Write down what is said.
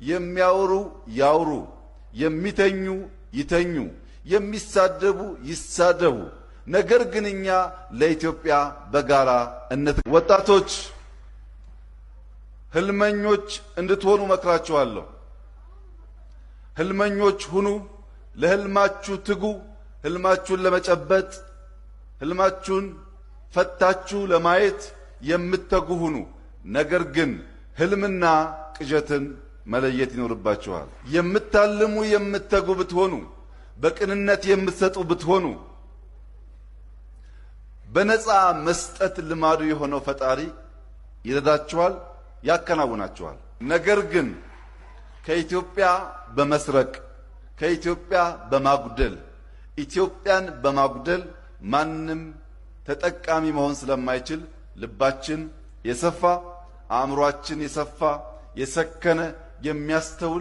የሚያወሩ ያውሩ፣ የሚተኙ ይተኙ፣ የሚሳደቡ ይሳደቡ። ነገር ግን እኛ ለኢትዮጵያ በጋራ ወጣቶች ህልመኞች እንድትሆኑ መክራችኋለሁ። ህልመኞች ሁኑ፣ ለህልማችሁ ትጉ። ህልማችሁን ለመጨበጥ ህልማችሁን ፈታችሁ ለማየት የምትተጉ ሁኑ። ነገር ግን ህልምና ቅዠትን መለየት ይኖርባችኋል። የምታልሙ የምትተጉ ብትሆኑ፣ በቅንነት የምትሰጡ ብትሆኑ፣ በነፃ መስጠት ልማዱ የሆነው ፈጣሪ ይረዳችኋል፣ ያከናውናችኋል። ነገር ግን ከኢትዮጵያ በመስረቅ ከኢትዮጵያ በማጉደል ኢትዮጵያን በማጉደል ማንም ተጠቃሚ መሆን ስለማይችል ልባችን የሰፋ አእምሯችን የሰፋ የሰከነ የሚያስተውል